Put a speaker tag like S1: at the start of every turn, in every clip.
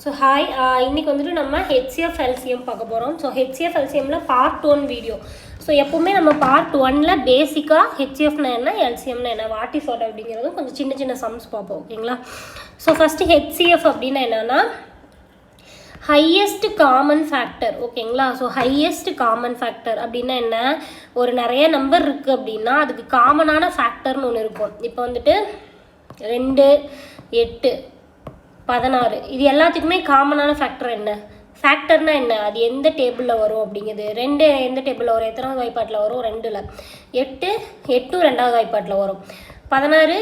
S1: So hi, இன்றைக்கி வந்துட்டு நம்ம ஹெச்சிஎஃப் எல்சிஎம் பார்க்க போகிறோம். ஸோ ஹெச்சிஎஃப் எல்சிஎம்மில் பார்ட் 1 வீடியோ. ஸோ எப்போவுமே நம்ம பார்ட் 1ல் பேசிக்காக ஹெச்சிஎஃப்னா என்ன, எல்சிஎம்னா என்ன, வாட் இஸ் வாட் அப்படிங்கிறதும் கொஞ்சம் சின்ன சின்ன சம்ஸ் பார்ப்போம். ஓகேங்களா? ஸோ ஃபஸ்ட்டு ஹெச்சிஎஃப் அப்படின்னா என்னென்னா ஹையஸ்ட் காமன் ஃபேக்டர். ஓகேங்களா? ஸோ ஹையஸ்ட் காமன் ஃபேக்டர் அப்படின்னா என்ன, ஒரு நிறைய நம்பர் இருக்குது அப்படின்னா அதுக்கு காமனான ஃபேக்டர்னு ஒன்று இருக்கும். இப்போ வந்துட்டு 2, 8, 16 இது எல்லாத்துக்குமே காமனான ஃபேக்டர் என்ன, ஃபேக்டர்னா என்ன, அது எந்த டேபிளில் வரும் அப்படிங்கிறது. 2 எந்த டேபிளில் வரும், எத்தனாவது வாய்ப்பாட்டில் வரும், 2ல். 8 2வது வாய்ப்பாட்டில் வரும். 16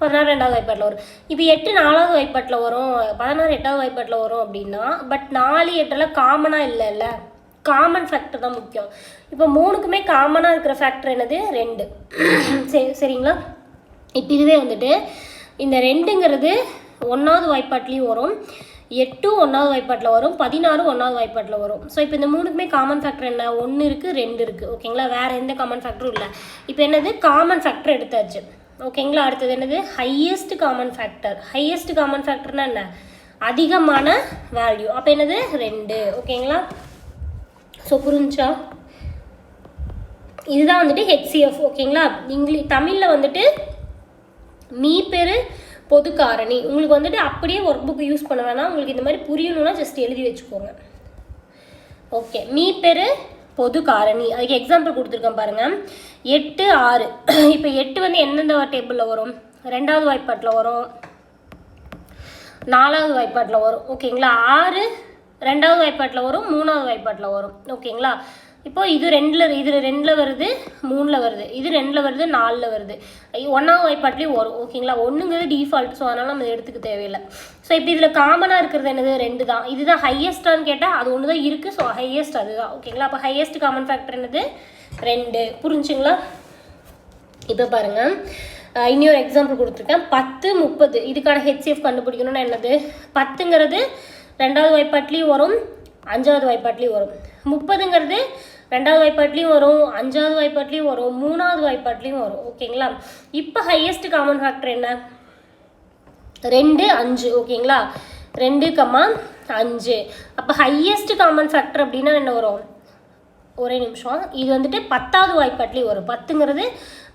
S1: 2வது வாய்ப்பாட்டில் வரும். இப்போ 8 4வது வாய்ப்பாட்டில் வரும், 16 8வது வாய்ப்பாட்டில் வரும் அப்படின்னா, பட் 4 8 காமனாக இல்லைல்ல, காமன் ஃபேக்டர் தான் முக்கியம். இப்போ 3க்குமே காமனாக இருக்கிற ஃபேக்டர் என்னது, 2. சரிங்களா? இப்போ இதுவே வந்துட்டு இந்த 2ங்கிறது 1வது வாய்ப்பாட்லேயும் வரும், 8 1வது வாய்ப்பாட்டில் வரும், 16 1வது வாய்ப்பாட்டில் வரும். ஸோ இப்போ இந்த 3க்குமே காமன் ஃபேக்டர் என்ன, 1 இருக்குது 2 இருக்குது. ஓகேங்களா? வேறு எந்த காமன் ஃபேக்டரும் இல்லை. இப்போ என்னது, காமன் ஃபேக்டர் எடுத்தாச்சு. ஓகேங்களா? அடுத்தது என்னது, highest common factor. Highest common ஃபேக்டர்னா என்ன, அதிகமான வேல்யூ. அப்போ என்னது, 2. ஓகேங்களா? ஸோ புரிஞ்சா, இதுதான் வந்துட்டு ஹெச்சிஎஃப். ஓகேங்களா? தமிழில் வந்துட்டு மீ பெரு பொது காரணி. உங்களுக்கு வந்துட்டு அப்படியே ஒர்க் புக் யூஸ் பண்ண வேணாம், உங்களுக்கு இந்த மாதிரி புரியணும்னா ஜஸ்ட் எழுதி வச்சுக்கோங்க. ஓகே, மீ பெரு பொது காரணி. அதுக்கு எக்ஸாம்பிள் கொடுத்துருக்கேன் பாருங்கள். 8 6. இப்போ 8 வந்து எந்தெந்த டேபிளில் வரும், 2வது வாய்ப்பாட்டில் வரும், 4வது வாய்ப்பாட்டில் வரும். ஓகேங்களா? 6 2வது வாய்ப்பாட்டில் வரும், 3வது வாய்ப்பாட்டில் வரும். ஓகேங்களா? இப்போ இது 2ல் வருது, 3ல் வருது, இது 2ல் வருது, 4ல் வருது, 1வது வாய்ப்பாட்லேயும் வரும். ஓகேங்களா? 1ங்கிறது டிஃபால்ட், ஸோ அதனால் நம்ம எடுத்துக்க தேவையில்லை. ஸோ இப்போ இதில் காமனாக இருக்கிறது என்னது, 2 தான். இதுதான் ஹையஸ்டான்னு கேட்டால் அது ஒன்று தான் இருக்குது, ஸோ ஹையஸ்ட் அதுதான். ஓகேங்களா? அப்போ ஹையஸ்ட் காமன் ஃபேக்டர் என்னது, 2. புரிஞ்சுங்களா? இப்போ பாருங்கள், இன்னொரு எக்ஸாம்பிள் கொடுத்துருக்கேன். 10 30 இதுக்கான ஹெச்சிஎஃப் கண்டுபிடிக்கணும்னா என்னது, 10ங்கிறது 2வது வாய்ப்பாட்லேயும் வரும், 5வது வாய்ப்பாட்லேயும் வரும். 30ங்கிறது 2வது வாய்ப்பாட்லேயும் வரும், 5வது வாய்ப்பாட்லேயும் வரும், 3வது வாய்ப்பாட்லேயும் வரும். ஓகேங்களா? இப்போ ஹையஸ்ட் காமன் ஃபேக்டர் என்ன, 2 5. ஓகேங்களா? 2, 5. அப்போ ஹையஸ்ட் காமன் ஃபேக்டர் அப்படின்னா என்ன வரும், ஒரே நிமிஷம், இது வந்துட்டு 10வது வாய்ப்பாட்லேயும் வரும். 10ங்கிறது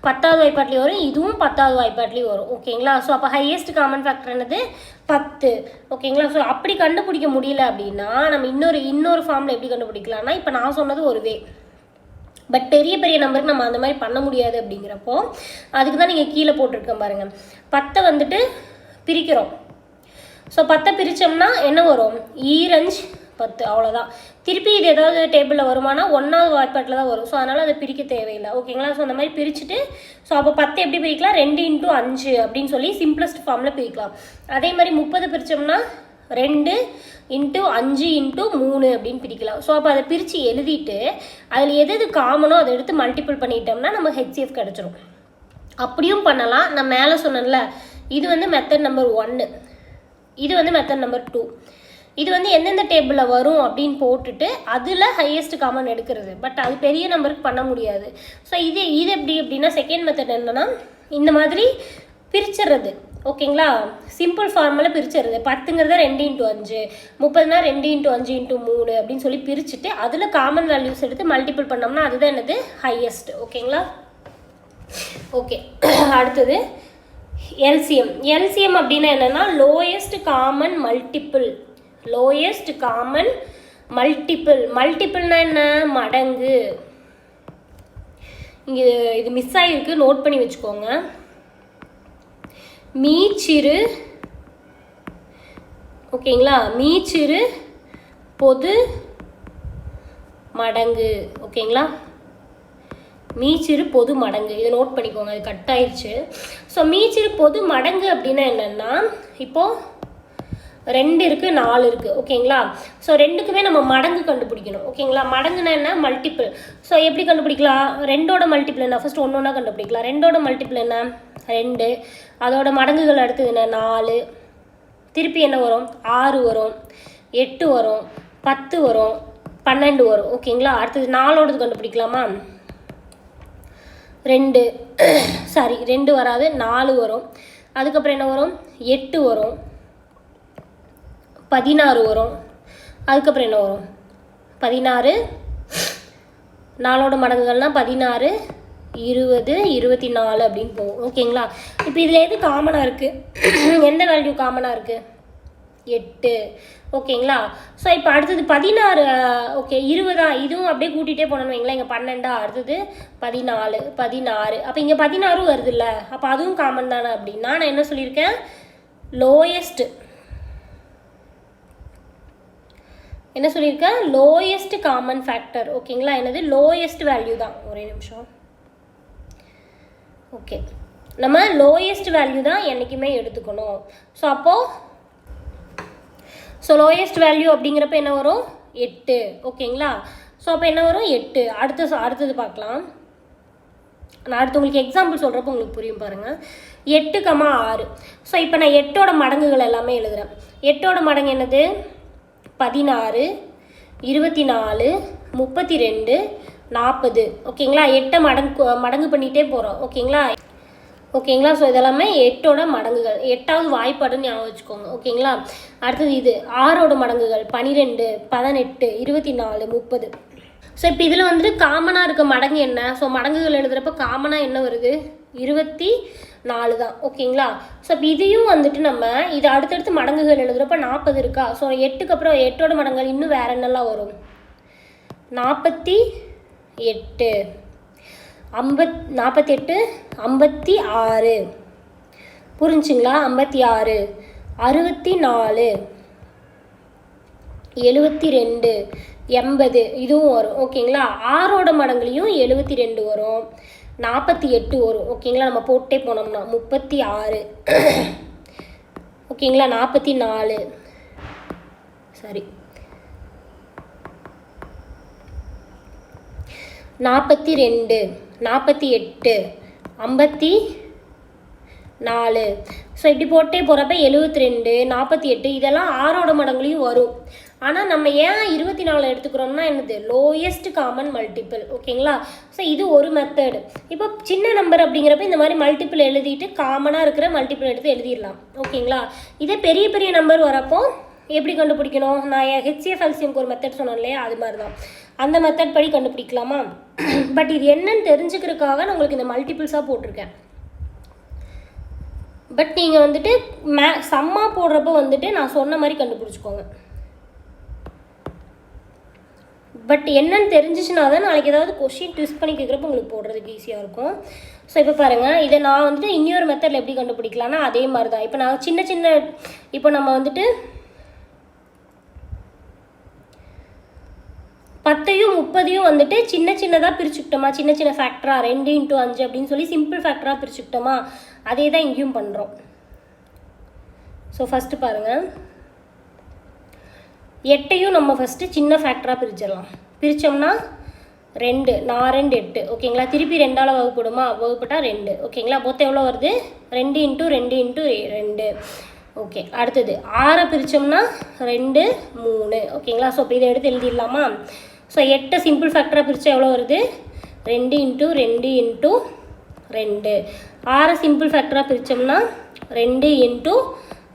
S1: 10வது வாய்ப்பாட்லேயும் வரும், இதுவும் 10வது வாய்ப்பாட்லேயும் வரும். ஓகேங்களா? ஸோ அப்போ ஹையஸ்ட் காமன் ஃபேக்டர் என்னது, 10. ஓகேங்களா? ஸோ அப்படி கண்டுபிடிக்க முடியல அப்படின்னா நம்ம இன்னொரு ஃபார்மில் எப்படி கண்டுபிடிக்கலாம்னா, இப்போ நான் சொன்னது ஒரு வே, பட் பெரிய பெரிய நம்பருக்கு நம்ம அந்த மாதிரி பண்ண முடியாது. அப்படிங்கிறப்போ அதுக்கு தான் நீங்கள் கீழே போட்டிருக்கேன் பாருங்கள். 10 வந்துட்டு பிரிக்கிறோம். ஸோ 10 பிரித்தோம்னா என்ன வரும், 2 10, அவ்வளோதான். திருப்பி இது ஏதாவது டேபிளில் வருமானா 1வது வாய்ப்பாட்டில் தான் வரும். ஸோ அதனால் அதை பிரிக்க தேவையில்லை. ஓகேங்களா? ஸோ அந்த மாதிரி பிரிச்சுட்டு, ஸோ அப்போ 10 எப்படி பிரிக்கலாம், 2 × 5 அப்படின்னு சொல்லி சிம்பிளஸ்ட் ஃபார்மில் பிரிக்கலாம். அதே மாதிரி 30 பிரித்தோம்னா 2 × 5 × 3 அப்படின்னு பிரிக்கலாம். ஸோ அப்போ அதை பிரித்து எழுதிட்டு அதில் எது காமனோ அதை எடுத்து மல்டிபிள் பண்ணிட்டோம்னா நம்ம ஹெச்சிஎஃப் கிடச்சிரும். அப்படியும் பண்ணலாம். நான் மேலே சொன்னேன்ல, இது வந்து மெத்தட் நம்பர் 1, இது வந்து மெத்தட் நம்பர் 2. இது வந்து எந்தெந்த டேபிளில் வரும் அப்படின்னு போட்டுட்டு அதில் ஹையஸ்ட் காமன் எடுக்கிறது. பட் அது பெரிய நம்பருக்கு பண்ண முடியாது. ஸோ இது எப்படி அப்படின்னா, செகண்ட் மெத்தட் என்னென்னா இந்த மாதிரி பிரிச்சிடுறது. ஓகேங்களா? சிம்பிள் ஃபார்மில் பிரிச்சிடுறது. 10ங்கிறத 2 × 5, 30னா 2 × 5 × 3 அப்படின்னு சொல்லி பிரிச்சுட்டு அதில் காமன் வேல்யூஸ் எடுத்து மல்டிபிள் பண்ணோம்னா அதுதான் என்னது, ஹையஸ்ட். ஓகேங்களா? ஓகே, அடுத்தது எல்சிஎம். எல்சிஎம் அப்படின்னா என்னென்னா lowest common multiple. Lowest common multiple. மல்டிபிள்னா என்ன, மடங்கு. இங்கே இது மிஸ் ஆகிருக்கு, நோட் பண்ணி வச்சுக்கோங்க. மீச்சிறு. ஓகேங்களா? மீச்சிறு பொது மடங்கு. ஓகேங்களா? மீச்சிறு பொது மடங்கு, இதை நோட் பண்ணிக்கோங்க, அது கட் ஆயிடுச்சு. ஸோ மீச்சிறு பொது மடங்கு அப்படின்னா என்னென்னா, இப்போது 2 இருக்குது 4 இருக்குது. ஓகேங்களா? ஸோ 2க்குமே நம்ம மடங்கு கண்டுபிடிக்கணும். ஓகேங்களா? மடங்குனா என்ன, மல்டிபிள். ஸோ எப்படி கண்டுபிடிக்கலாம், 2ஓட மல்டிபிள் என்ன, ஃபஸ்ட் 1 கண்டுபிடிக்கலாம். 2ஓட மல்டிபிள் என்ன, 2. அதோட மடங்குகள் அடுத்தது என்ன, 4. திருப்பி என்ன வரும், 6 வரும், 8 வரும், 10 வரும், 12 வரும். ஓகேங்களா? அடுத்தது 4ஓடது கண்டுபிடிக்கலாமா, 2 சாரி 2 வராது, 4 வரும். அதுக்கப்புறம் என்ன வரும், 8 வரும், 16 வரும். அதுக்கப்புறம் என்ன வரும்? 16 4ஓட மடங்குகள்னால் 16 20 24 அப்படின்னு போகும். ஓகேங்களா? இப்போ இதில் எது காமனாக இருக்குது? எந்த வேல்யூ காமனாக இருக்குது? 8. ஓகேங்களா? ஸோ இப்போ அடுத்தது 16. ஓகே 20. இதுவும் அப்படியே கூட்டிகிட்டே போனோன்னு வைங்களேன். இங்கே 12, அடுத்தது 14 16. அப்போ இங்கே 16 வருது இல்லை, அப்போ அதுவும் காமன் தானே அப்படின்னா நான் என்ன சொல்லியிருக்கேன்? லோயஸ்ட் என்ன சொல்லியிருக்கேன்? Lowest common factor. ஓகேங்களா? என்னது? லோயஸ்ட் வேல்யூ தான். ஒரே நிமிஷம். ஓகே, நம்ம லோயஸ்ட் வேல்யூ தான் என்றைக்குமே எடுத்துக்கணும். ஸோ அப்போது லோயஸ்ட் வேல்யூ அப்படிங்கிறப்ப என்ன வரும்? 8. ஓகேங்களா? ஸோ அப்போ என்ன வரும்? 8. அடுத்தது பார்க்கலாம். நான் அடுத்து உங்களுக்கு எக்ஸாம்பிள் சொல்கிறப்போ உங்களுக்கு புரியும் பாருங்கள். 8,6. ஸோ இப்போ நான் 8ஓட மடங்குகள் எல்லாமே எழுதுகிறேன். 8ஓட மடங்கு என்னது? 16 24 32 40. ஓகேங்களா? 8 மடங்கு பண்ணிகிட்டே போகிறோம். ஓகேங்களா? ஸோ இதெல்லாமே 8ஓட மடங்குகள். 8வது வாய்ப்பாடுன்னு ஞாபகம் வச்சுக்கோங்க. ஓகேங்களா? அடுத்தது இது 6ஓட மடங்குகள் 12 18 24 30. ஸோ இப்போ இதில் வந்துட்டு காமனாக இருக்க மடங்கு என்ன? ஸோ மடங்குகள் எழுதுகிறப்ப காமனாக என்ன வருது? 24 தான். ஓகேங்களா? ஸோ இப்போ இதையும் வந்துட்டு நம்ம இது அடுத்தடுத்து மடங்குகள் எழுதுகிறப்ப 40 இருக்கா? ஸோ 8க்கு அப்புறம் 8ஓட மடங்குகள் இன்னும் வேறு என்னெல்லாம் வரும்? 48 48 56. புரிஞ்சுங்களா? 56 64 72 80 இதுவும் வரும். ஓகேங்களா? 6ஓட மடங்குலையும் 72 வரும், 48 வரும். ஓகேங்களா? நம்ம போட்டே போனோம்னா 36. ஓகேங்களா? 44 சரி 42 48 54. ஸோ இப்படி போட்டே போகிறப்ப 72 48 இதெல்லாம் 6ஓட மடங்குலையும் வரும். ஆனால் நம்ம ஏன் 24 எடுத்துக்கிறோம்னா என்னது? Lowest common multiple. ஓகேங்களா? ஸோ இது ஒரு மெத்தடு. இப்போ சின்ன நம்பர் அப்படிங்கிறப்ப இந்த மாதிரி மல்டிபிள் எழுதிட்டு காமனாக இருக்கிற மல்டிபிள் எடுத்து எழுதிடலாம். ஓகேங்களா? இதே பெரிய பெரிய நம்பர் வரப்போ எப்படி கண்டுபிடிக்கணும்? நான் HCF LCMக்கு ஒரு மெத்தட் சொன்னேன் இல்லையா, அது மாதிரி தான். அந்த மெத்தட் படி கண்டுபிடிக்கலாமா? பட் இது என்னன்னு தெரிஞ்சுக்கிறதுக்காக நான் உங்களுக்கு இந்த மல்டிபிள்ஸாக போட்டிருக்கேன். பட் நீங்கள் வந்துட்டு சம்மா போடுறப்போ வந்துட்டு நான் சொன்ன மாதிரி கண்டுபிடிச்சிக்கோங்க. பட் என்னன்னு தெரிஞ்சிச்சுன்னா தான் நாளைக்கு ஏதாவது கொஸ்டின் ட்விஸ்ட் பண்ணி கேட்குறப்ப உங்களுக்கு போடுறதுக்கு ஈஸியாக இருக்கும். ஸோ இப்போ பாருங்கள், இதை நான் வந்துட்டு இன்னொரு மெத்தடில் எப்படி கண்டுபிடிக்கலாம்னா அதே மாதிரி தான். இப்போ நான் இப்போ நம்ம வந்துட்டு 10யும் 30யும் வந்துட்டு சின்னதாக பிரிச்சுக்கிட்டோமா, சின்ன ஃபேக்டரா 2 × 5 அப்படின்னு சொல்லி சிம்பிள் ஃபேக்டராக பிரிச்சுக்கிட்டோமா, அதே தான் இங்கேயும் பண்ணுறோம். ஸோ ஃபஸ்ட்டு பாருங்கள், 8ஐயும் நம்ம ஃபஸ்ட்டு சின்ன ஃபேக்டராக பிரிச்சிடலாம். பிரித்தோம்னா 2 4 2 8. ஓகேங்களா? திருப்பி 2ஆல் வகுப்படுமா? வகுப்பட்டால் 2. ஓகேங்களா? மொத்தம் எவ்வளோ வருது? 2 × 2 × 2. ஓகே, அடுத்தது 6 பிரித்தோம்னா 2 3. ஓகேங்களா? ஸோ இப்போ இதை எடுத்து எழுதிடலாமா? ஸோ 8 சிம்பிள் ஃபேக்டராக பிரித்தா எவ்வளோ வருது? 2 × 2 × 2. 6 சிம்பிள் ஃபேக்டராக பிரித்தோம்னா 2 ×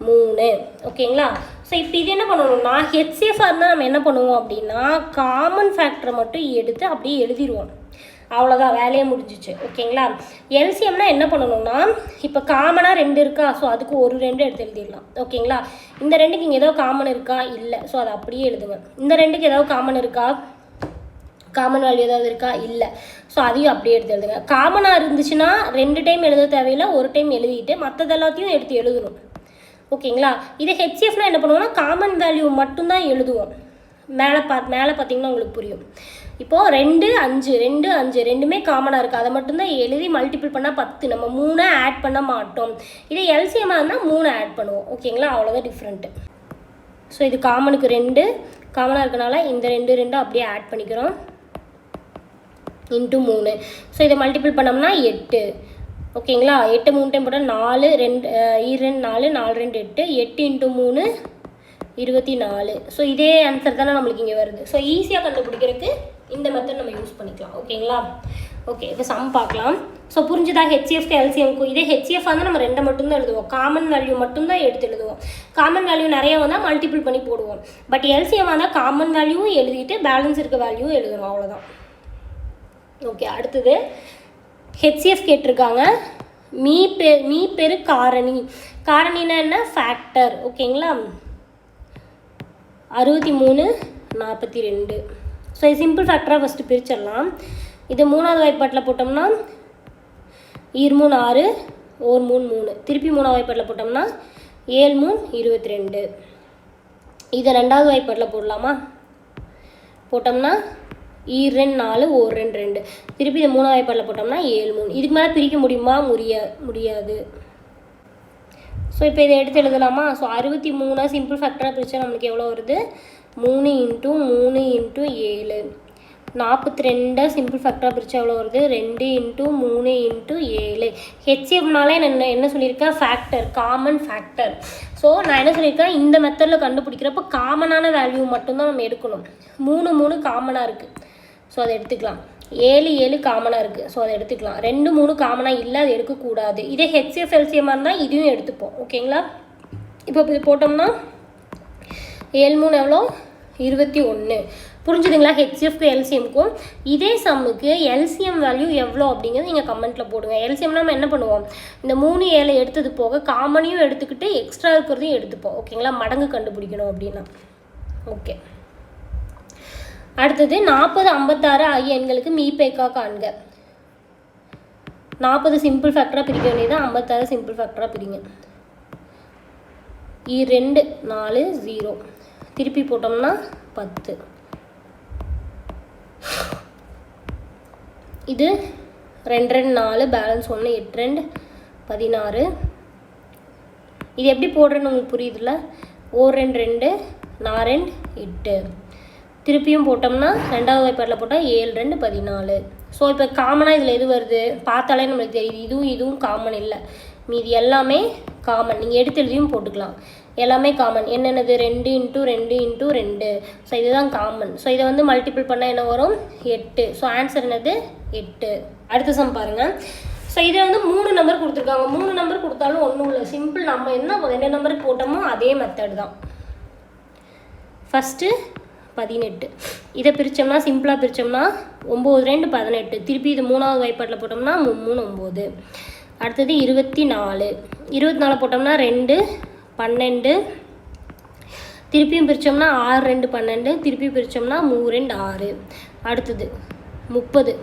S1: 3. ஓகேங்களா? ஸோ இப்போ இது என்ன பண்ணணும்னா HCF இருந்தால் நம்ம என்ன பண்ணுவோம் அப்படின்னா காமன் ஃபேக்டரை மட்டும் எடுத்து அப்படியே எழுதிடுவோம். அவ்வளோதான், வேலையே முடிஞ்சிச்சு. ஓகேங்களா? எல்சிஎம்னா என்ன பண்ணணும்னா இப்போ காமனாக 2 இருக்கா? ஸோ அதுக்கு ஒரு 2 எடுத்து எழுதிடலாம். ஓகேங்களா? இந்த 2க்கு இங்கே ஏதோ காமன் இருக்கா? இல்லை. ஸோ அதை அப்படியே எழுதுங்க. இந்த 2க்கு ஏதாவது காமன் இருக்கா? காமன் வேல்யூ ஏதாவது இருக்கா? இல்லை. ஸோ அதையும் அப்படியே எடுத்து எழுதுங்க. காமனாக இருந்துச்சுன்னா 2 டைம் எழுத தேவையில்லை, ஒரு டைம் எழுதிட்டு மற்றது எல்லாத்தையும் எடுத்து எழுதணும். ஓகேங்களா? இதை HCFனா என்ன பண்ணுவோம்னா காமன் வேல்யூ மட்டும்தான் எழுதுவோம். மேலே பார்த்தீங்கன்னா உங்களுக்கு புரியும். இப்போது 2 5 2 5 ரெண்டுமே காமனாக இருக்குது, அதை மட்டும்தான் எழுதி மல்டிபிள் பண்ணால் 10. நம்ம 3 ஆட் பண்ண மாட்டோம். இதே எல்சிஎம்மாக இருந்தால் 3 ஆட் பண்ணுவோம். ஓகேங்களா? அவ்வளோதான் டிஃப்ரெண்ட்டு. ஸோ இது காமனுக்கு 2 காமனாக இருக்கனால இந்த 2 அப்படியே ஆட் பண்ணிக்கிறோம் × 3. ஸோ இதை மல்டிபிள் பண்ணோம்னா 8. ஓகேங்களா? 8 3 டைம் போட்டால் 4 2 4 4 2 8 8 × 3 24. ஸோ இதே ஆன்சர் தானே நம்மளுக்கு இங்கே வருது. ஸோ ஈஸியாக கண்டுபிடிக்கிறதுக்கு இந்த மெத்தட் நம்ம யூஸ் பண்ணிக்கலாம். ஓகேங்களா? ஓகே, இப்போ சம் பார்க்கலாம். ஸோ புரிஞ்சுதா? ஹெச்சிஎஃப்க்கு எல்சிஎம்க்கும் இதே ஹெச்சிஎஃப் வந்து நம்ம 2 மட்டும்தான் எழுதுவோம், காமன் வேல்யூ மட்டும்தான் எடுத்து எழுதுவோம். காமன் வேல்யூ நிறைய வந்தால் மல்டிபிள் பண்ணி போடுவோம். பட் எல்சிஎம் வந்தால் காமன் வேல்யூவும் எழுதிட்டு பேலன்ஸ் இருக்க வேல்யூவும் எழுதுறோம், அவ்வளோதான். ஓகே, அடுத்தது ஹெச்சிஎஃப் கேட்டிருக்காங்க. மீ பெரு காரணி. காரணினா என்ன? ஃபேக்டர். ஓகேங்களா? 63 42. ஸோ சிம்பிள் ஃபேக்டராக ஃபஸ்ட்டு பிரிச்சிடலாம். இது 3வது வாய்ப்பாட்டில் போட்டோம்னா 2 3 6 1 3 3. திருப்பி 3வது வாய்ப்பாட்டில் போட்டோம்னா 7 3 22. இதை 2வது வாய்ப்பாட்டில் போடலாமா? போட்டோம்னா 2 4 1 2 2. திருப்பி இதை 3வது வாய்ப்பாட்டில் போட்டோம்னா 7 3. இதுக்கு மேலே பிரிக்க முடியுமா? முடியாது. ஸோ இப்போ இதை எடுத்து எழுதலாமா? ஸோ 63 சிம்பிள் ஃபேக்டராக பிரித்தா நம்மளுக்கு எவ்வளோ வருது? 3 × 3 × 7. 42 சிம்பிள் ஃபேக்டராக பிரித்தா எவ்வளோ வருது? 2 × 3 × 7. ஹெச்சிஎஃப்னாலே என்ன சொல்லியிருக்கேன்? Factor, common factor. ஸோ நான் என்ன சொல்லியிருக்கேன்? இந்த மெத்தடில் கண்டுபிடிக்கிறப்ப காமனான வேல்யூ மட்டும்தான் நம்ம எடுக்கணும். 3 3 காமனாக இருக்குது, ஸோ அதை எடுத்துக்கலாம். 7 7 காமனாக இருக்குது, ஸோ அதை எடுத்துக்கலாம். 2 3 காமனாக இல்லை, அது எடுக்கக்கூடாது. இதே ஹெச்சிஎஃப் எல்சிஎம்மாக இருந்தால் இதையும் எடுத்துப்போம். ஓகேங்களா? இப்போ இது போட்டோம்னா 7 3 எவ்வளோ? 21. புரிஞ்சுதுங்களா? ஹெச்சிஎஃப்க்கு எல்சிஎம்க்கும். இதே சம்முக்கு எல்சிஎம் வேல்யூ எவ்வளோ அப்படிங்கிறது நீங்கள் கமெண்ட்டில் போடுங்க. எல்சிஎம்னா நம்ம என்ன பண்ணுவோம்? இந்த 3 7 எடுத்தது போக காமனையும் எடுத்துக்கிட்டு எக்ஸ்ட்ரா இருக்கிறதையும் எடுத்துப்போம். ஓகேங்களா? மடங்கு கண்டுபிடிக்கணும் அப்படின்னா. ஓகே, அடுத்தது 40 56 ஆகிய எண்களுக்கு மீபேக்கா காண்க. 40 சிம்பிள் ஃபேக்டராக பிரிக்க வேண்டியது, 56 சிம்பிள் ஃபேக்டராக பிரிங்க. 2 4 0. திருப்பி போட்டோம்னா 10. இது 2 2 4 பேலன்ஸ் 1 8 2 16. இது எப்படி போடுறேன்னு உங்களுக்கு புரியுதுல்ல? 1 2 2 4 2 8. திருப்பியும் போட்டோம்னா 2வது வாய்ப்பாட்டில் போட்டால் 7 2 14. ஸோ இப்போ காமனாக இதில் எது வருது பார்த்தாலே நம்மளுக்கு தெரியுது. இதுவும் காமன் இல்லை, மீதி எல்லாமே காமன். நீங்கள் எடுத்து எழுதியும் போட்டுக்கலாம். எல்லாமே காமன். என்னென்னது? 2 × 2 × 2. ஸோ இதுதான் காமன். ஸோ இதை வந்து மல்டிபிள் பண்ணால் என்ன வரும்? 8. ஸோ ஆன்சர் என்னது? 8. அடுத்த சம் பாருங்கள். ஸோ இதில் வந்து 3 நம்பர் கொடுத்துருக்காங்க. 3 நம்பர் கொடுத்தாலும் ஒன்றும் இல்லை, சிம்பிள். நம்ம என்ன 2 நம்பருக்கு போட்டோமோ அதே மெத்தட் தான். ஃபஸ்ட்டு 18. இதை பிரித்தோம்னா, சிம்பிளாக பிரித்தோம்னா 9 2 18. திருப்பி இது 3வது வாய்ப்பாட்டில் போட்டோம்னா 3 3 9. அடுத்தது 24. 24 போட்டோம்னா 2 12. திருப்பியும் பிரித்தோம்னா 6 2 12. திருப்பி பிரித்தோம்னா 3 2 6. அடுத்தது 30.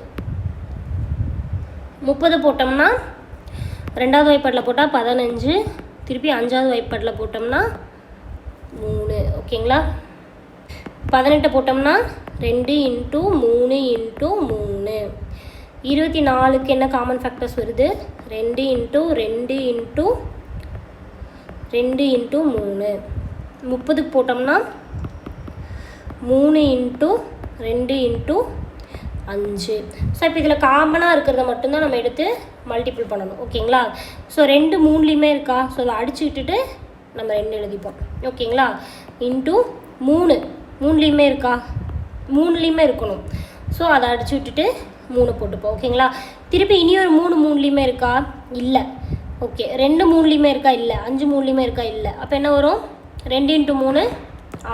S1: 30 போட்டோம்னா 2வது வாய்ப்பாட்டில் போட்டால் 15. திருப்பி 5வது வாய்ப்பாட்டில் போட்டோம்னா 3. ஓகேங்களா? 18 போட்டோம்னா 2 × 3 × 3. 24க்கு என்ன காமன் ஃபேக்டர்ஸ் வருது? 2 × 2 × 2 × 3. 30 போட்டோம்னா 3 × 2 × 5. ஸோ இப்போ இதில் காமனாக இருக்கிறத மட்டும்தான் நம்ம எடுத்து மல்டிபிள் பண்ணணும். ஓகேங்களா? ஸோ 2 3லேயுமே இருக்கா? ஸோ அதை அடிச்சு விட்டுட்டு நம்ம 2 எழுதிப்போம். ஓகேங்களா? × 3 3லேயுமே இருக்கா? 3லேயுமே இருக்கணும். ஸோ அதை அடிச்சு விட்டுட்டு 3 போட்டுப்போம். ஓகேங்களா? திருப்பி இனி ஒரு 3 3லேயுமே இருக்கா? இல்லை. ஓகே, 2 3லேயுமே இருக்கா? இல்லை. 5 3லேயுமே இருக்கா? இல்லை. அப்போ என்ன வரும்? 2 × 3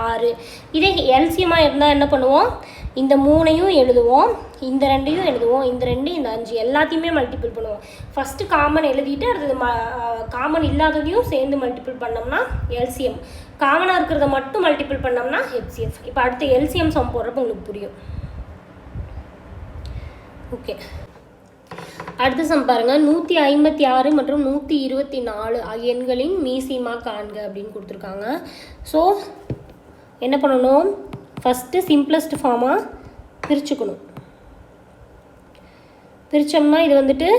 S1: 6. இதே எல்சிஎம்மாக இருந்தால் என்ன பண்ணுவோம்? இந்த 3ஐயும் எழுதுவோம், இந்த 2ஐயும் எழுதுவோம், இந்த 2 இந்த 5 எல்லாத்தையுமே மல்டிபிள் பண்ணுவோம். ஃபஸ்ட்டு காமன் எழுதிட்டு அடுத்தது காமன் இல்லாததையும் சேர்ந்து மல்டிபிள் பண்ணோம்னா எல்சிஎம். காமனாக இருக்கிறத மட்டும் மல்டிபிள் பண்ணோம்னா ஹெச்சிஎஃப். இப்போ அடுத்த எல்சிஎம் சம் போடுறப்ப உங்களுக்கு புரியும். ஓகே, அடுத்த சம் பாருங்கள். 156 மற்றும் 124 ஆகிய எண்களின் மீசிமா காண்க அப்படின்னு கொடுத்துருக்காங்க. ஸோ என்ன பண்ணணும்? First simplest ஃபார்மாக பிரிச்சுக்கணும். பிரித்தோம்னா இது வந்துட்டு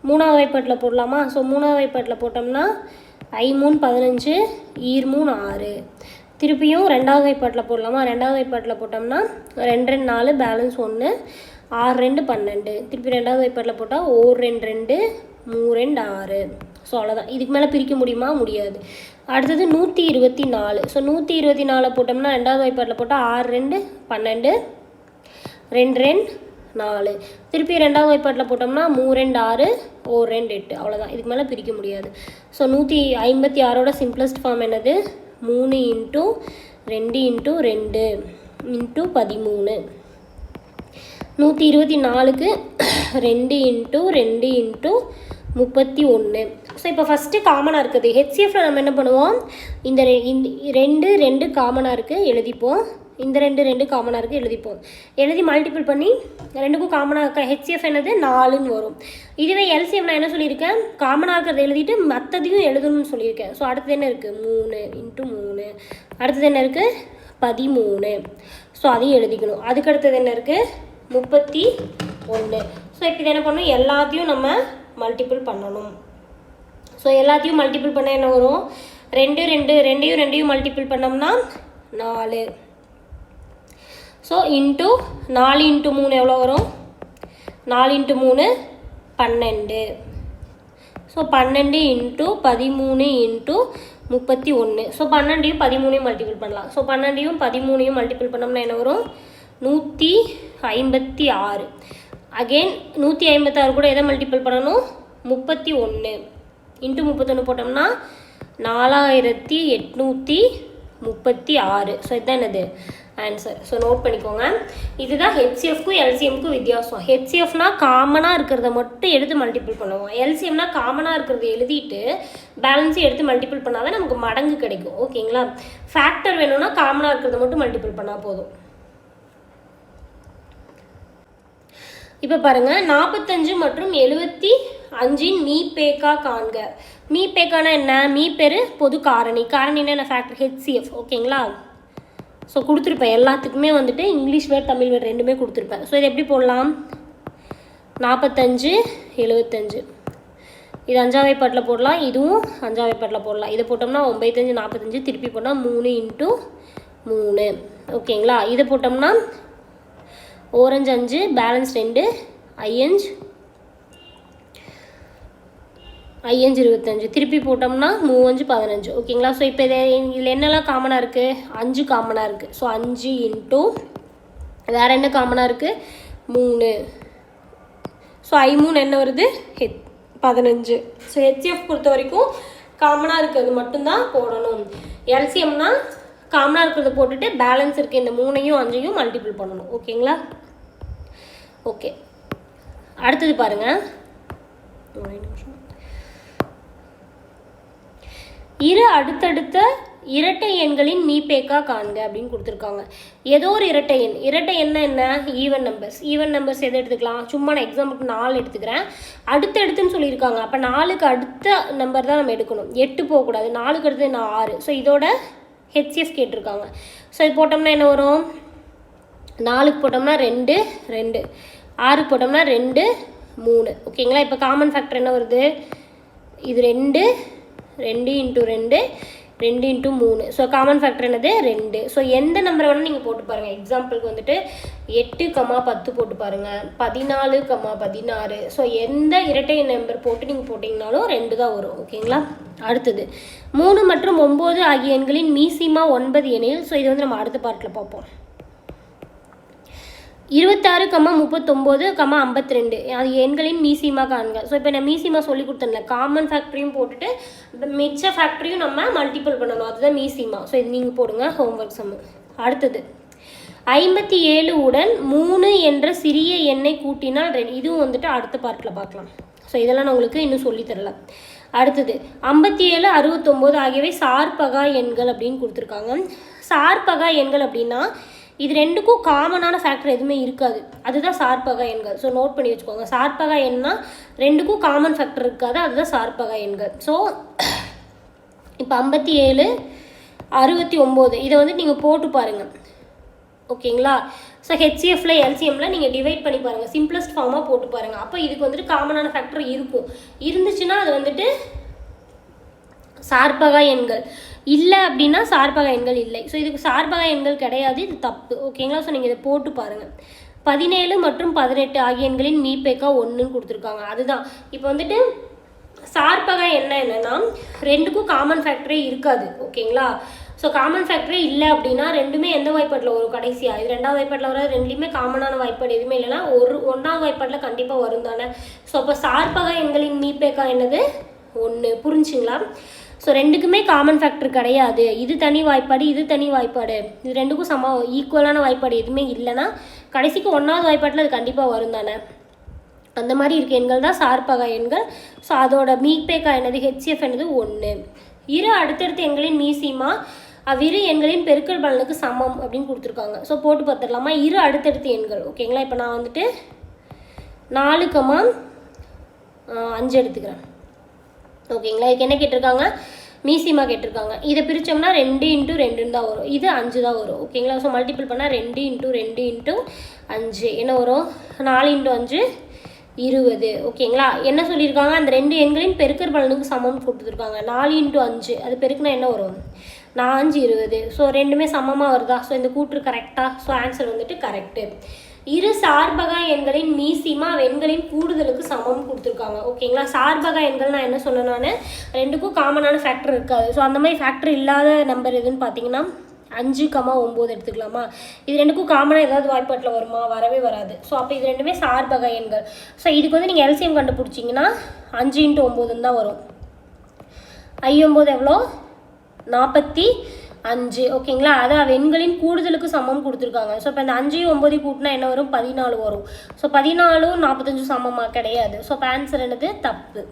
S1: 3வது வாய்ப்பாட்டில் போடலாமா? ஸோ 3வது வாய்ப்பாட்டில் போட்டோம்னா I 3 15 ஈர் 3 6. திருப்பியும் 2வது வாய்ப்பாட்டில் போடலாமா? 2வது வாய்ப்பாட்டில் போட்டோம்னா 2 2 4 பேலன்ஸ் 1 6 2 12. திருப்பி 2வது வாய்ப்பாட்டில் போட்டால் 1 2 2 3 2 6. ஸோ அவ்வளோதான். இதுக்கு மேலே பிரிக்க முடியுமா? முடியாது. அடுத்தது 124. ஸோ 124 போட்டோம்னா 2வது வாய்ப்பாட்டில் போட்டால் 6 2 12 2 2 4. திருப்பி ரெண்டாவது வாய்ப்பாட்டில் போட்டோம்னா 3 2 6 1 2 8 அவ்வளோதான். இதுக்கு மேலே பிரிக்க முடியாது. ஸோ 156ஓட சிம்பிளஸ்ட் ஃபார்ம் என்னது? 3 × 2 × 2 × 13. 124க்கு 2 × 2 × 31. ஸோ இப்போ ஃபஸ்ட்டு காமனாக இருக்குது. ஹெச்சிஎஃப்ல நம்ம என்ன பண்ணுவோம்? இந்த 2 காமனாக இருக்குது எழுதிப்போம். இந்த 2 காமனாக இருக்குது எழுதிப்போம். எழுதி மல்டிபிள் பண்ணி 2க்கும் காமனாக இருக்க ஹெச்சிஎஃப் என்னது? 4ன்னு வரும். இதுவே எல்சிஎஃப் நான் என்ன சொல்லியிருக்கேன்? காமனாக இருக்கிறத எழுதிட்டு மற்றதையும் எழுதணும்னு சொல்லியிருக்கேன். ஸோ அடுத்தது என்ன இருக்குது? 3 × 3. அடுத்தது என்ன இருக்குது? 13. ஸோ அதையும் எழுதிக்கணும். அதுக்கு அடுத்தது என்ன இருக்குது? 31. ஸோ இப்போ இதை என்ன பண்ணணும்? எல்லாத்தையும் நம்ம மல்டிபிள் பண்ணணும். ஸோ எல்லாத்தையும் மல்டிபிள் பண்ண என்ன வரும்? 2 மல்டிபிள் பண்ணோம்னா 4. ஸோ இன்ட்டு 4 × 3 எவ்வளோ வரும்? 4 × 3 12. ஸோ 12 × 13 × 31. ஸோ 12யும் 13யும் மல்டிபிள் பண்ணலாம். ஸோ 12யும் 13யும் மல்டிபிள் பண்ணோம்னா என்ன வரும்? 156. அகெயின் 156 கூட எதை மல்டிபிள் பண்ணணும்? 31 × 31 போட்டோம்னா 4836. ஸோ இதுதான் என்னது? ஆன்சர். ஸோ நோட் பண்ணிக்கோங்க. இதுதான் ஹெச்சிஎஃப்க்கும் எல்சிஎம்க்கும் வித்தியாசம். ஹெச்சிஎஃப்னா காமனாக இருக்கிறத மட்டும் எடுத்து மல்டிபிள் பண்ணுவோம். எல்சிஎம்னா காமனாக இருக்கிறத எழுதிட்டு பேலன்ஸையும் எடுத்து மல்டிபிள் பண்ணால் தான் நமக்கு மடங்கு கிடைக்கும். ஓகேங்களா? ஃபேக்டர் வேணும்னா காமனாக இருக்கிறத மட்டும் மல்டிபிள் பண்ணால் போதும். இப்போ பாருங்கள், 45 மற்றும் 75 மீப்பேக்கா காண்க. மீப்பேக்கானா என்ன? மீப்பெரு பொது காரணி. காரணின்னா என்ன? Factor HCF. ஓகேங்களா? ஸோ கொடுத்துருப்பேன் எல்லாத்துக்குமே வந்துட்டு இங்கிலீஷ் வேர்ட் தமிழ் வேர்ட் ரெண்டுமே கொடுத்துருப்பேன். ஸோ இது எப்படி போடலாம்? 45 75 இது 5ஆம் வாய்ப்பாட்டில் போடலாம். இதுவும் 5ஆம் வாய்ப்பாட்டில் போடலாம். இதை போட்டோம்னா 95 45 திருப்பி போட்டால் 3 × 3. ஓகேங்களா? இதை போட்டோம்னா ஓரஞ்சு 5 பேலன்ஸ் 2 ஐயஞ்சு 25 திருப்பி போட்டோம்னா 3 5 15. ஓகேங்களா? ஸோ இப்போ இதில் என்னெல்லாம் காமனாக இருக்குது? 5 காமனாக இருக்குது. ஸோ 5 இன்ட்டு வேறு என்ன காமனாக இருக்குது? 3. ஸோ I3 என்ன வருது? 15. ஸோ ஹெச்சிஎஃப் பொறுத்த வரைக்கும் காமனாக இருக்கிறது மட்டும்தான் போடணும். எல்சிஎம்னா காமனாக இருக்கிறத போட்டுட்டு பேலன்ஸ் இருக்குது இந்த 3யும் 5யும் மல்டிபிள் பண்ணணும். ஓகேங்களா? ஓகே, அடுத்தது பாருங்கள். இரு அடுத்தடுத்த இரட்டை எண்களின் மீப்பேக்கா காண்க அப்படின்னு கொடுத்துருக்காங்க. ஏதோ ஒரு இரட்டை எண். இரட்டை எண்ணா என்ன? Even numbers. ஈவன் நம்பர்ஸ் எதை எடுத்துக்கலாம்? சும்மா நான் எக்ஸாம்பிளுக்கு 4 எடுத்துக்கிறேன். அடுத்தடுத்துன்னு சொல்லியிருக்காங்க. அப்போ 4க்கு அடுத்த நம்பர் தான் நம்ம எடுக்கணும். 8 போகக்கூடாது. 4க்கு அடுத்து 6. ஸோ இதோட ஹெச்சிஎஃப் கேட்டிருக்காங்க. ஸோ இது போட்டோம்னா என்ன வரும்? 4க்கு போட்டோம்னா 2 2, 6க்கு போட்டோம்னா 2 3. ஓகேங்களா? இப்போ காமன் ஃபேக்டர் என்ன வருது? இது 2 2 × 2 2 × 3. ஸோ காமன் ஃபேக்டர் என்னது? 2. ஸோ எந்த நம்பரை வேணால் நீங்கள் போட்டு பாருங்கள். எக்ஸாம்பிளுக்கு வந்துட்டு 8, 10 போட்டு பாருங்கள். 14, 16. ஸோ எந்த இரட்டை நம்பர் போட்டு நீங்கள் போட்டிங்கனாலும் 2 தான் வரும். ஓகேங்களா? அடுத்தது 3 மற்றும் 9 ஆகிய எண்களின் மீசிமா 9 எனில். ஸோ இது வந்து நம்ம அடுத்த பார்ட்டில் பார்ப்போம். 26, 39, 52 அது எண்களின் மீசிமா காண்க. ஸோ இப்போ நான் மீசிமா சொல்லி கொடுத்தேன்ல, காமன் ஃபேக்டரியும் போட்டுட்டு மிச்ச ஃபேக்டரியும் நம்ம மல்டிபிள் பண்ணணும். அதுதான் மீசிமா. ஸோ இது நீங்கள் போடுங்க ஹோம்ஒர்க் சம்மு. அடுத்தது 57 உடன் 3 என்ற சிறிய எண்ணை கூட்டினால் இதுவும் வந்துட்டு அடுத்த பார்ட்டில் பார்க்கலாம். ஸோ இதெல்லாம் நான் உங்களுக்கு இன்னும் சொல்லித்தரல. அடுத்தது 57, 69 ஆகியவை சார்பகா எண்கள் அப்படின்னு கொடுத்துருக்காங்க. சார்பகா எண்கள் அப்படின்னா இது ரெண்டுக்கும் காமனான ஃபேக்டர் எதுவுமே இருக்காது. அதுதான் சார்பகா எண்கள். ஸோ நோட் பண்ணி வச்சுக்கோங்க. சார்பகா எண்ணா ரெண்டுக்கும் காமன் ஃபேக்டர் இருக்காது. அதுதான் சார்பகா எண்கள். ஸோ இப்போ 57, 69 இதை வந்து நீங்கள் போட்டு பாருங்கள். ஓகேங்களா? ஸோ ஹெச்சிஎஃப்ல எல்சிஎம்ல நீங்கள் டிவைட் பண்ணி பாருங்கள். சிம்பிளஸ்ட் ஃபார்மாக போட்டு பாருங்கள். அப்போ இதுக்கு வந்துட்டு காமனான ஃபேக்டர் இருக்கும். இருந்துச்சுன்னா அது வந்துட்டு சார்பகா எண்கள். இல்லை அப்படின்னா சார்பகா எண்கள் இல்லை. ஸோ இதுக்கு சார்பகா எண்கள் கிடையாது. இது தப்பு. ஓகேங்களா? ஸோ நீங்கள் இதை போட்டு பாருங்கள். 17 மற்றும் 18 ஆகிய எண்களின் மீப்பேக்கா 1ன்னு கொடுத்துருக்காங்க. அதுதான் இப்போ வந்துட்டு சார்பகா என்ன என்னன்னா ரெண்டுக்கும் காமன் ஃபேக்டரே இருக்காது. ஓகேங்களா? ஸோ காமன் ஃபேக்டரே இல்லை அப்படின்னா ரெண்டுமே எந்த வாய்ப்பாட்டில் வரும் கடைசியாக? இது ரெண்டாவது வாய்ப்பாட்டில் வர ரெண்டுலேயுமே காமனான வாய்ப்பாடு எதுவுமே இல்லைன்னா ஒன்றாவது வாய்ப்பாட்டில் கண்டிப்பாக வரும் தானே. ஸோ அப்போ சார்பகா எண்களின் மீப்பேக்கா என்னது? 1. புரிஞ்சுங்களா? ஸோ ரெண்டுக்குமே காமன் ஃபேக்டர் கிடையாது. இது தனி வாய்ப்பாடு, இது தனி வாய்ப்பாடு, இது ரெண்டுக்கும் ஈக்குவலான வாய்ப்பாடு எதுவுமே இல்லைன்னா கடைசிக்கு ஒன்றாவது வாய்ப்பாட்டில் அது கண்டிப்பாக வரும் தானே. அந்த மாதிரி இருக்க எண்கள் தான் சார்பகா எண்கள். ஸோ அதோட மீப்பேக்கா என்னது? HCF என்னது? 1. இரு அடுத்தடுத்த எண்களின் மீசிமா அவ்விரு எண்களின் பெருக்கல் பலனுக்கு சமம் அப்படின்னு கொடுத்துருக்காங்க. ஸோ போட்டு பார்த்துடலாமா? இரு அடுத்தடுத்த எண்கள். ஓகேங்களா? இப்போ நான் வந்துட்டு 4,5 எடுத்துக்கிறேன். ஓகேங்களா? இதுக்கு என்ன கேட்டிருக்காங்க? மீசிமா கேட்டிருக்காங்க. இதை பிரித்தோம்னா 2 × 2 தான் வரும். இது 5 தான் வரும். ஓகேங்களா? ஸோ மல்டிபிள் பண்ணால் 2 × 2 × 5 என்ன வரும்? 4 × 5 20. ஓகேங்களா? என்ன சொல்லியிருக்காங்க? அந்த ரெண்டு எண்களின் பெருக்கல் பலனுக்கு சமம் கொடுத்துருக்காங்க. 4 × 5 அது பெருக்குனா என்ன வரும்? 4 × 20. ஸோ ரெண்டுமே சமமாக வருதா? ஸோ இந்த கூற்று கரெக்டாக? ஸோ ஆன்சர் வந்துட்டு கரெக்டு. இரு சார்பகா எண்களின் மீசிமா எண்களின் கூடுதலுக்கு சமம் கொடுத்துருக்காங்க. ஓகேங்களா? சார்பகா எண்கள் நான் என்ன சொன்னேன்? நான் ரெண்டுக்கும் காமனான ஃபேக்டர் இருக்காது. ஸோ அந்த மாதிரி ஃபேக்டர் இல்லாத நம்பர் எதுன்னு பார்த்தீங்கன்னா 5,9 எடுத்துக்கலாமா? இது ரெண்டுக்கும் காமனாக ஏதாவது வாய்ப்பாட்டில் வருமா? வரவே வராது. ஸோ அப்போ இது ரெண்டுமே சார்பகா எண்கள். ஸோ இதுக்கு வந்து நீங்கள் எல்சிஎம் கண்டுபிடிச்சிங்கன்னா 5 × 9 தான் வரும். 9 எவ்வளோ? 45. ஓகேங்களா? அது எண்களின் கூடுதலுக்கு சமம் கொடுத்துருக்காங்க. ஸோ இப்போ இந்த 5 9 கூட்டினா என்ன வரும்? 14 வரும். ஸோ 14 45 சமமாக கிடையாது. ஸோ இப்போ ஆன்சர் என்னது? தப்பு.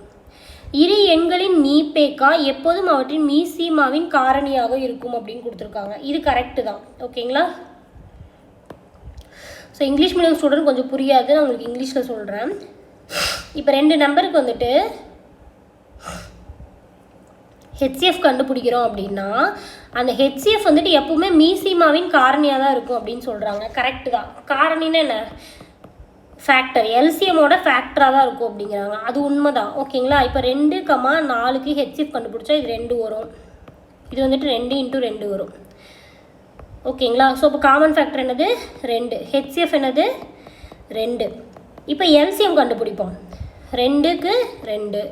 S1: இரு எண்களின் மீப்பேக்கா எப்போதும் அவற்றின் மீசிமாவின் காரணியாக இருக்கும் அப்படின்னு கொடுத்துருக்காங்க. இது கரெக்டு தான். ஓகேங்களா? ஸோ இங்கிலீஷ் மீடியம் ஸ்டூடெண்ட் கொஞ்சம் புரியாது, நான் உங்களுக்கு இங்கிலீஷில் சொல்கிறேன். இப்போ 2 நம்பருக்கு வந்துட்டு HCF கண்டுபிடிக்கிறோம் அப்படின்னா அந்த HCF வந்துட்டு எப்பவுமே மீசிமாவின் காரணியாக தான் இருக்கும் அப்படின்னு சொல்கிறாங்க. கரெக்டு தான். காரணின்னு என்ன? ஃபேக்டர். எல்சிஎமோட ஃபேக்டராக தான் இருக்கும் அப்படிங்கிறாங்க. அது உண்மை தான். ஓகேங்களா? இப்போ 2,4க்கு HCF கண்டுபிடிச்சா இது 2 வரும். இது வந்துட்டு 2 × 2 வரும். ஓகேங்களா? ஸோ இப்போ காமன் ஃபேக்டர் என்னது? 2. HCF என்னது? 2. இப்போ எல்சிஎம் கண்டுபிடிப்போம். 2க்கு 2,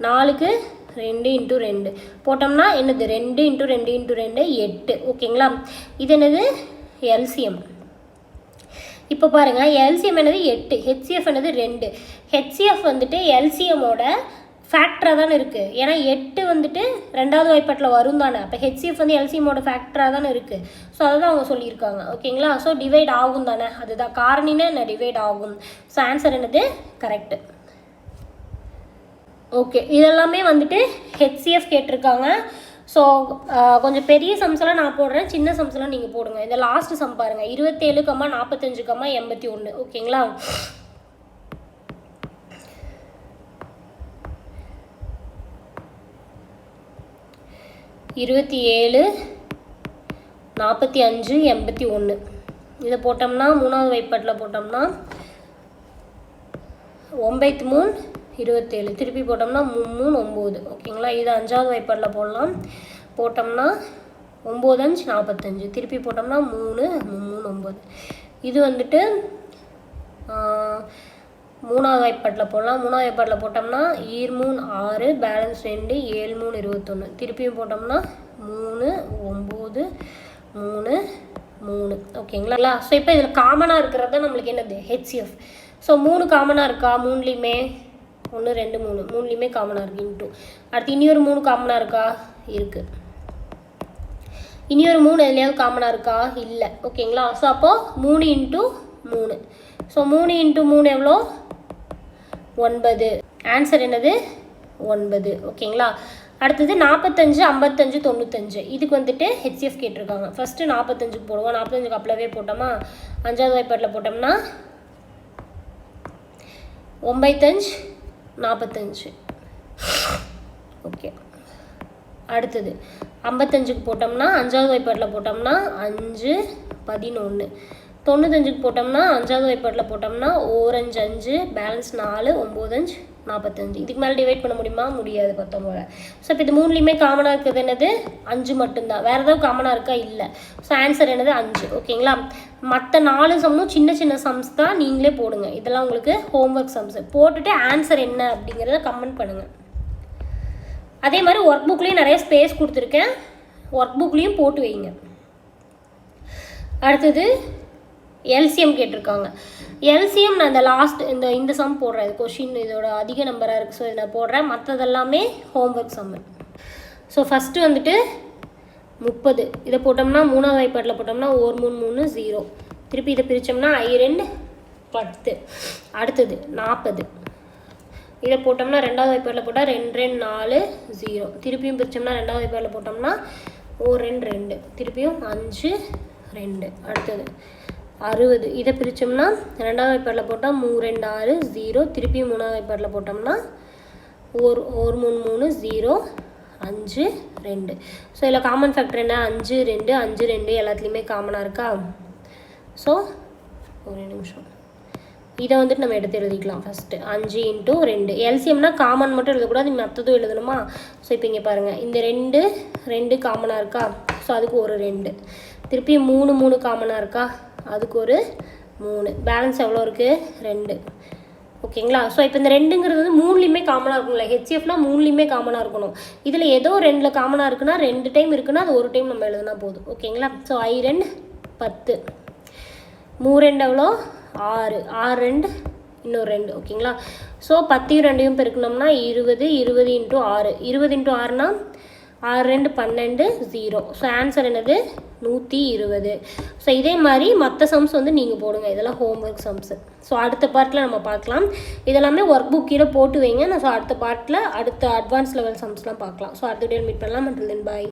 S1: 4க்கு 2 × 2 போட்டோம்னா என்னது? 2 × 2 × 2 8. ஓகேங்களா? இது என்னது? எல்சிஎம். இப்போ பாருங்கள், எல்சிஎம் என்னது? 8. HCF என்னது? 2. HCF வந்துட்டு எல்சிஎம்மோட ஃபேக்டராக தானே இருக்குது. ஏன்னா 8 வந்துட்டு ரெண்டாவது வாய்ப்பாட்டில் வரும் தானே. அப்போ HCF வந்து எல்சிஎம்மோட ஃபேக்டராக தானே இருக்குது. ஸோ அதை தான் அவங்க சொல்லியிருக்காங்க. ஓகேங்களா? ஸோ டிவைட் ஆகும் தானே. அதுதான் காரணினா என்ன? டிவைட் ஆகும். ஸோ ஆன்சர் என்னது? கரெக்டு. ஓகே, இதெல்லாமே வந்துட்டு HCF கேட்டிருக்காங்க. ஸோ கொஞ்சம் பெரிய சம்ஸ்லாம் நான் போடுறேன், சின்ன சம்ஸ்லாம் நீங்கள் போடுங்க. இந்த லாஸ்ட் சம் பாருங்கள், 27, 45, 81. ஓகேங்களா? இருபத்தி 45, 81 இதை போட்டோம்னா மூணாவது வைப்பாட்டில் போட்டோம்னா 9 3 27 திருப்பி போட்டோம்னா 3 9. ஓகேங்களா? இது அஞ்சாவது வைப்பாட்டில் போடலாம். போட்டோம்னா 9 5 45 திருப்பி போட்டோம்னா 3 3 9. இது வந்துட்டு மூணாவது வாய்ப்பாட்டில் போடலாம். மூணாவது வாய்ப்பாட்டில் போட்டோம்னா 3 6 பேலன்ஸ் 2 7 3 21 திருப்பியும் போட்டோம்னா 3 9 3 3. ஓகேங்களா? ஸோ இப்போ இதில் காமனாக இருக்கிறது தான் நம்மளுக்கு என்னது? HCF. ஸோ 3 காமனாக இருக்கா? 3லேயுமே 1 2 3 3லேயுமே காமனாக இருக்குது. இன்ட்டு அடுத்து இனியொரு 3 காமனாக இருக்கா? இருக்குது. இனியொரு 3 எதுலையாவது காமனாக இருக்கா? இல்லை. ஓகேங்களா? ஸோ அப்போது 3 × 3. ஸோ 3 × 3 எவ்வளோ? 9. ஆன்சர் என்னது? 9. ஓகேங்களா? அடுத்தது 45 55 95. இதுக்கு வந்துட்டு HCF கேட்டிருக்காங்க. ஃபஸ்ட்டு 45க்கு போடுவோம். 45க்கு அப்பளவே போட்டோமா? அஞ்சாவது வாய்ப்பாட்டில் போட்டோம்னா 9 5 45. ஓகே, அடுத்தது 55க்கு போட்டோம்னா அஞ்சாவது வாய்ப்பாட்டில் போட்டோம்னா 5 11. 95க்கு போட்டோம்னா அஞ்சாவது வாய்ப்பாட்டில் போட்டோம்னா 1 5 5 பேலன்ஸ் 4 9 5 45. இதுக்கு மேலே டிவைட் பண்ண முடியுமா? முடியாது. 19. ஸோ இப்போ இது மூணுலேயுமே காமனாக இருக்கிறது என்னது? 5 மட்டும்தான். வேறு ஏதாவது காமனாக இருக்கா? இல்லை. ஸோ ஆன்சர் என்னது? 5. ஓகேங்களா? மற்ற 4 சம்மும் சின்ன சின்ன சம்ஸ் தான், நீங்களே போடுங்க. இதெல்லாம் உங்களுக்கு ஹோம்ஒர்க் சம்ஸ். போட்டுட்டு ஆன்சர் என்ன அப்படிங்கிறத கமெண்ட் பண்ணுங்கள். அதே மாதிரி ஒர்க் புக்லேயும் நிறைய ஸ்பேஸ் கொடுத்துருக்கேன். ஒர்க் புக்லேயும் போட்டு வைங்க. அடுத்தது எல்சிஎம் கேட்டிருக்காங்க. எல்சிஎம் நான் இந்த லாஸ்ட் இந்த சம் போடுறேன். இது கொஷின் இதோட அதிக நம்பராக இருக்குது. ஸோ இதை நான் போடுறேன். மற்றதெல்லாமே ஹோம்ஒர்க் சம்மு. ஸோ ஃபஸ்ட்டு வந்துட்டு 30 இதை போட்டோம்னா 3வது வாய்ப்பாட்டில் போட்டோம்னா 1 3 3 0. திருப்பி இதை பிரித்தோம்னா I 2 10. அடுத்தது 40 இதை போட்டோம்னா 2வது வாய்ப்பாட்டில் போட்டால் 2 2 4 0. திருப்பியும் பிரித்தோம்னா 2வது வாய்ப்பாட்டில் போட்டோம்னா 1 2 2. திருப்பியும் 5 2. அடுத்தது 60 இதை பிரித்தோம்னா 2வது வாய்ப்பாட்டில் போட்டால் 3 2 6 0. திருப்பியும் 3வது வாய்ப்பாட்டில் போட்டோம்னா 1 3 3 0 5 2. ஸோ இதில் காமன் ஃபேக்டர் என்ன? 5 2 5 2 எல்லாத்துலேயுமே காமனாக இருக்கா? ஸோ ஒரு நிமிஷம் இதை வந்துட்டு நம்ம எடுத்து எழுதிக்கலாம். ஃபஸ்ட்டு 5 × 2. எல்சிஎம்னா காமன் மட்டும் எழுதக்கூடாது, மற்றதும் எழுதணுமா? ஸோ இப்போ இங்கே பாருங்கள், இந்த 2 காமனாக இருக்கா? ஸோ அதுக்கு ஒரு 2. திருப்பி 3 3 காமனாக இருக்கா? அதுக்கு ஒரு 3. பேலன்ஸ் எவ்வளோ இருக்குது? 2. ஓகேங்களா? ஸோ இப்போ இந்த 2ங்கிறது வந்து 3லையுமே காமனாக இருக்கும்ல. ஹெச்எஃப்னால் 3லையுமே காமனாக இருக்கணும். இதில் ஏதோ 2ல் காமனாக இருக்குன்னா 2 டைம் இருக்குன்னா அது ஒரு டைம் நம்ம எழுதுனா போதும். ஓகேங்களா? So I 2 10. 3 2 எவ்வளோ? 6 6 2 இன்னொரு 2. ஓகேங்களா? ஸோ 10 2 பெருக்கணும்னா 20 20 × 6. 20 × 6னா 6 2 12 0. ஸோ ஆன்சர் என்னது? 120. ஸோ இதே மாதிரி மற்ற சம்ஸ் வந்து நீங்கள் போடுங்க. இதெல்லாம் ஹோம்ஒர்க் சம்ஸு. ஸோ அடுத்த பார்ட்டில் நம்ம பார்க்கலாம். இதெல்லாமே ஒர்க் புக் கீழே போட்டு வைங்க. ஸோ அடுத்த பார்ட்டில் அடுத்த அட்வான்ஸ் லெவல் சம்ஸ்லாம் பார்க்கலாம். ஸோ அடுத்த வீடியோ மீட் பண்ணலாம். Until then by.